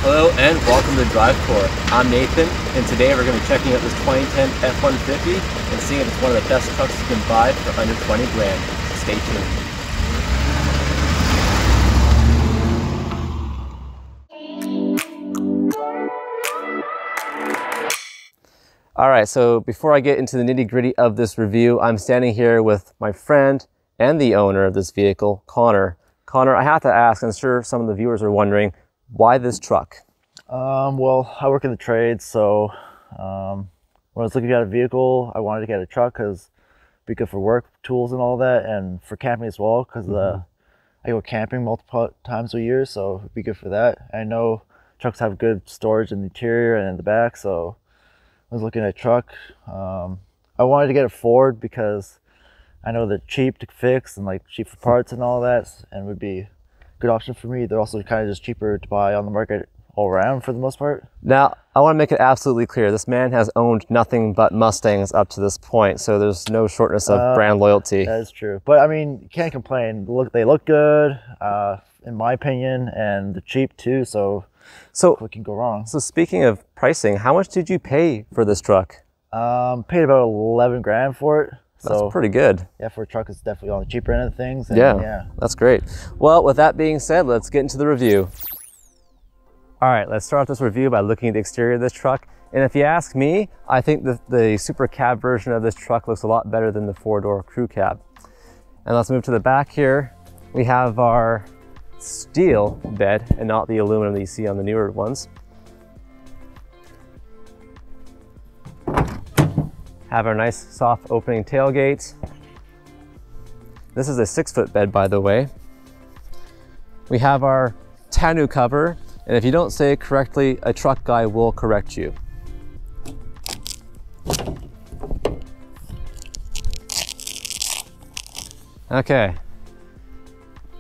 Hello and welcome to Drive Tour. I'm Nathan, and today we're going to be checking out this 2010 F-150 and seeing if it's one of the best trucks you can buy for under 20 grand. Stay tuned. All right, so before I get into the nitty-gritty of this review, I'm standing here with my friend and the owner of this vehicle, Connor. Connor, I have to ask, I'm sure some of the viewers are wondering, why this truck? Well, I work in the trade, so when I was looking at a vehicle, I wanted to get a truck because it'd be good for work, tools and all that, and for camping as well, because I go camping multiple times a year, so it'd be good for that. I know trucks have good storage in the interior and in the back, so I was looking at a truck. I wanted to get a Ford because I know they're cheap to fix and like cheap for parts and all that, and would be a good option for me. They're also kind of just cheaper to buy on the market all around for the most part. Now, I want to make it absolutely clear, this man has owned nothing but Mustangs up to this point, so there's no shortness of brand loyalty. That is true, but I mean, you can't complain. They look good, in my opinion, and they're cheap too, so what can go wrong? So speaking of pricing, how much did you pay for this truck? Paid about 11 grand for it. That's pretty good. Yeah, for a truck, it's definitely on the cheaper end of things. And yeah, that's great. Well, with that being said, let's get into the review. All right, let's start off this review by looking at the exterior of this truck. And if you ask me, I think the super cab version of this truck looks a lot better than the four-door crew cab. And let's move to the back here. We have our steel bed and not the aluminum that you see on the newer ones. Have our nice soft opening tailgate. This is a 6-foot bed, by the way. We have our tonneau cover, and if you don't say it correctly, a truck guy will correct you. Okay.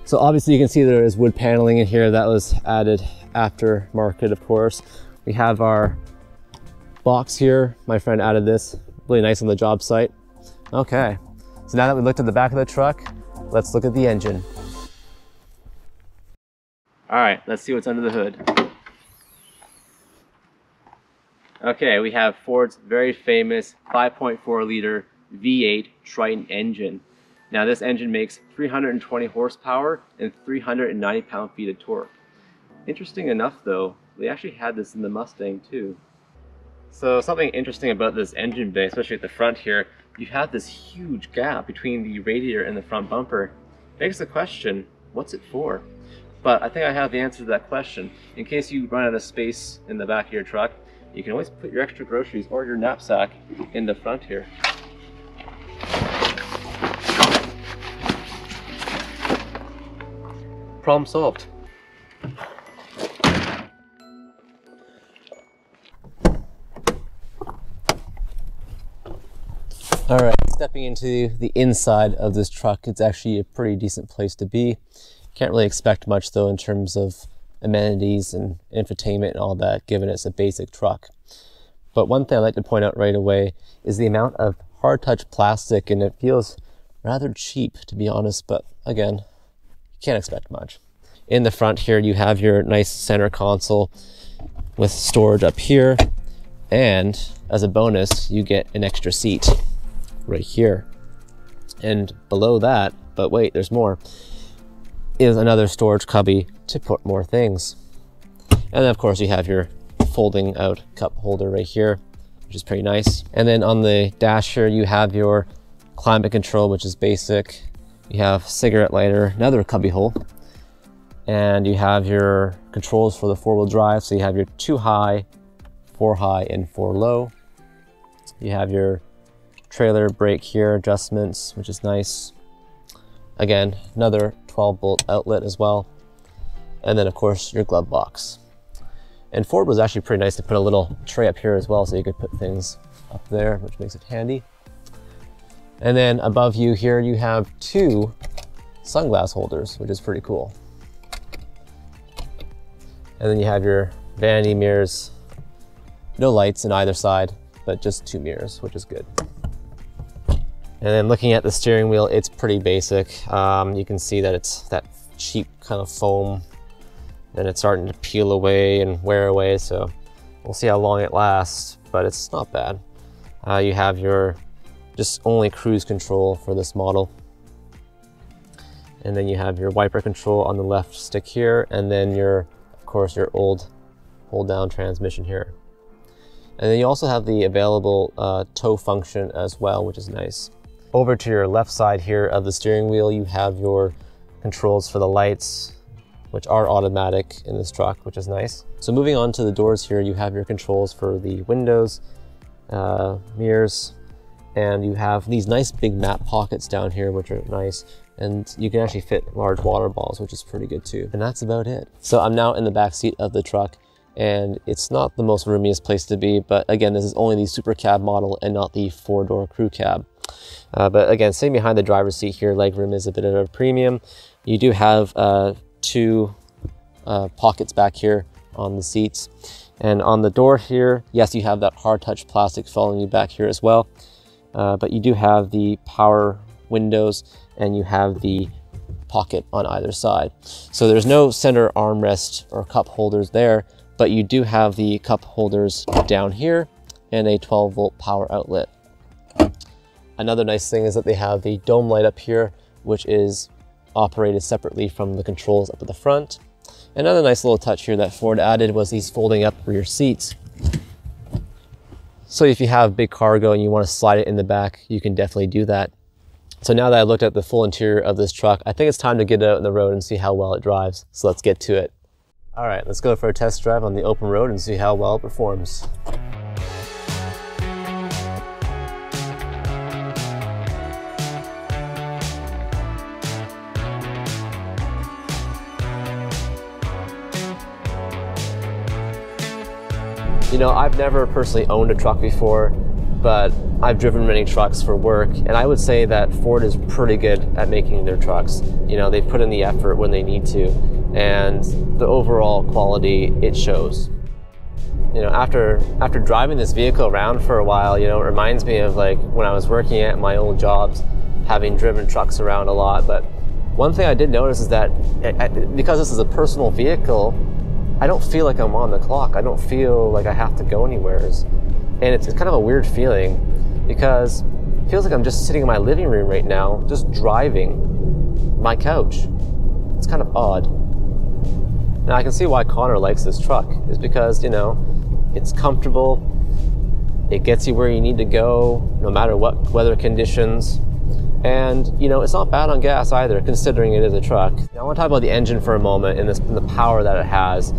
So obviously you can see there is wood paneling in here that was added after market, of course. We have our box here. My friend added this, really nice on the job site. Okay, so now that we looked at the back of the truck, let's look at the engine. All right, let's see what's under the hood. Okay, we have Ford's very famous 5.4 liter V8 Triton engine. Now this engine makes 320 horsepower and 390 pound-feet of torque. Interesting enough though, they actually had this in the Mustang too. So something interesting about this engine bay, especially at the front here, you have this huge gap between the radiator and the front bumper. Begs the question, what's it for? But I think I have the answer to that question. In case you run out of space in the back of your truck, you can always put your extra groceries or your knapsack in the front here. Problem solved. All right, stepping into the inside of this truck, it's actually a pretty decent place to be. Can't really expect much though in terms of amenities and infotainment and all that, given it's a basic truck. But one thing I'd like to point out right away is the amount of hard touch plastic, and it feels rather cheap to be honest, but again, you can't expect much. In the front here, you have your nice center console with storage up here, and as a bonus, you get an extra seat right here. And below that, but wait, there's more, is another storage cubby to put more things. And then of course you have your folding out cup holder right here, which is pretty nice. And then on the dash here, you have your climate control, which is basic. You have cigarette lighter, another cubby hole. And you have your controls for the 4-wheel drive. So you have your 2 high, 4 high, and 4 low. You have your trailer brake here, adjustments, which is nice. Again, another 12-volt outlet as well. And then of course your glove box. And Ford was actually pretty nice to put a little tray up here as well, so you could put things up there, which makes it handy. And then above you here, you have 2 sunglass holders, which is pretty cool. And then you have your vanity mirrors. No lights in either side, but just 2 mirrors, which is good. And then looking at the steering wheel, it's pretty basic. You can see that it's that cheap kind of foam and it's starting to peel away and wear away, so we'll see how long it lasts, but it's not bad. You have your just only cruise control for this model. And then you have your wiper control on the left stick here, and then your, of course, your old hold down transmission here. And then you also have the available tow function as well, which is nice. Over to your left side here of the steering wheel, you have your controls for the lights, which are automatic in this truck, which is nice. So moving on to the doors here, you have your controls for the windows, mirrors, and you have these nice big map pockets down here, which are nice. And you can actually fit large water balls, which is pretty good too. And that's about it. So I'm now in the back seat of the truck, and it's not the most roomiest place to be, but again, this is only the super cab model and not the 4-door crew cab. But again, sitting behind the driver's seat here, legroom is a bit of a premium. You do have 2 pockets back here on the seats. And on the door here, yes, you have that hard touch plastic following you back here as well. But you do have the power windows, and you have the pocket on either side. So there's no center armrest or cup holders there, but you do have the cup holders down here and a 12-volt power outlet. Another nice thing is that they have the dome light up here, which is operated separately from the controls up at the front. Another nice little touch here that Ford added was these folding up rear seats. So if you have big cargo and you want to slide it in the back, you can definitely do that. So now that I looked at the full interior of this truck, I think it's time to get out on the road and see how well it drives. So let's get to it. All right, let's go for a test drive on the open road and see how well it performs. You know, I've never personally owned a truck before, but I've driven many trucks for work, and I would say that Ford is pretty good at making their trucks. You know, they put in the effort when they need to, and the overall quality, it shows. You know, after driving this vehicle around for a while, you know, it reminds me of like when I was working at my old jobs, having driven trucks around a lot. But one thing I did notice is that because this is a personal vehicle, I don't feel like I'm on the clock. I don't feel like I have to go anywhere. And it's kind of a weird feeling because it feels like I'm just sitting in my living room right now, just driving my couch. It's kind of odd. Now I can see why Connor likes this truck, is because, you know, it's comfortable, it gets you where you need to go, no matter what weather conditions. And, you know, it's not bad on gas either, considering it is a truck. Now, I want to talk about the engine for a moment and the power that it has.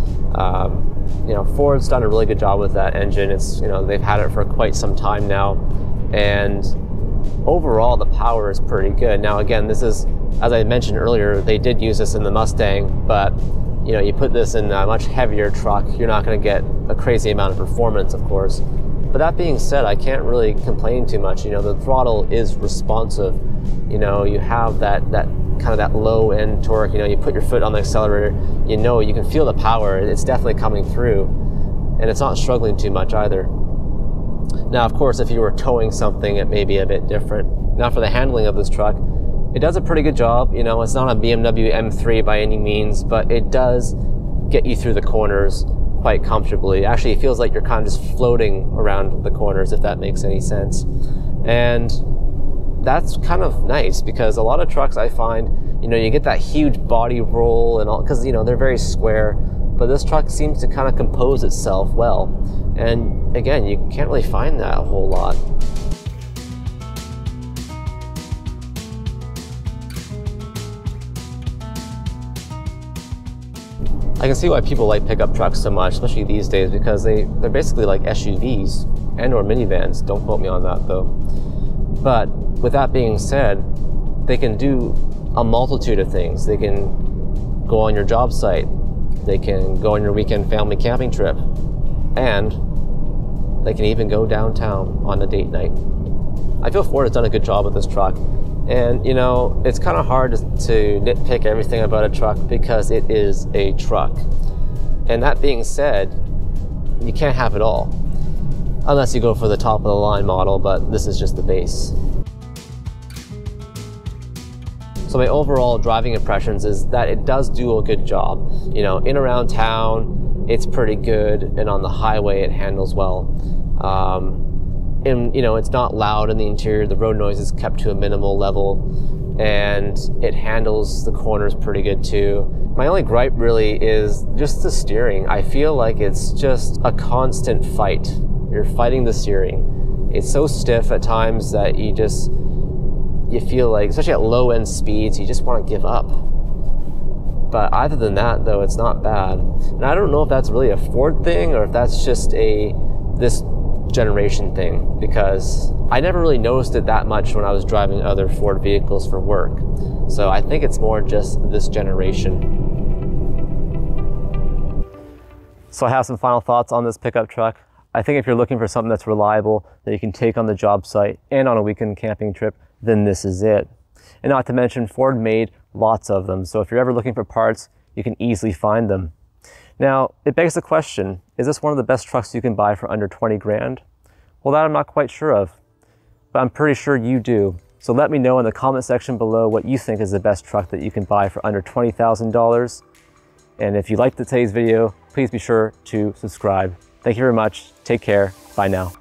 You know, Ford's done a really good job with that engine. It's, you know, they've had it for quite some time now, and overall the power is pretty good. Now, again, this is, as I mentioned earlier, they did use this in the Mustang, but you know, you put this in a much heavier truck, you're not going to get a crazy amount of performance, of course. But that being said, I can't really complain too much. You know, the throttle is responsive. You know, you have that kind of that low end torque. You know, you put your foot on the accelerator, you know, you can feel the power. It's definitely coming through, and it's not struggling too much either. Now, of course, if you were towing something, it may be a bit different. Now, for the handling of this truck, it does a pretty good job. You know, it's not a BMW M3 by any means, but it does get you through the corners quite comfortably. Actually, it feels like you're kind of just floating around the corners, if that makes any sense. And that's kind of nice, because a lot of trucks I find, you know, you get that huge body roll and all, because, you know, they're very square, but this truck seems to kind of compose itself well. And again, you can't really find that a whole lot. I can see why people like pickup trucks so much, especially these days, because they're basically like SUVs and or minivans. Don't quote me on that though. But with that being said, they can do a multitude of things. They can go on your job site, they can go on your weekend family camping trip, and they can even go downtown on a date night. I feel Ford has done a good job with this truck. And, you know, it's kind of hard to nitpick everything about a truck because it is a truck. And that being said, you can't have it all, unless you go for the top of the line model, but this is just the base. So my overall driving impressions is that it does do a good job. You know, in around town, it's pretty good, and on the highway, it handles well. And you know, it's not loud in the interior. The road noise is kept to a minimal level, and it handles the corners pretty good too. My only gripe really is just the steering. I feel like it's just a constant fight. You're fighting the steering. It's so stiff at times that you feel like, especially at low end speeds, you just want to give up. But other than that, though, it's not bad. And I don't know if that's really a Ford thing or if that's just this generation thing, because I never really noticed it that much when I was driving other Ford vehicles for work. So I think it's more just this generation. So I have some final thoughts on this pickup truck. I think if you're looking for something that's reliable, that you can take on the job site and on a weekend camping trip, then this is it. And not to mention, Ford made lots of them. So if you're ever looking for parts, you can easily find them. Now, it begs the question, is this one of the best trucks you can buy for under 20 grand? Well, that I'm not quite sure of, but I'm pretty sure you do. So let me know in the comment section below what you think is the best truck that you can buy for under $20,000. And if you liked today's video, please be sure to subscribe. Thank you very much. Take care. Bye now.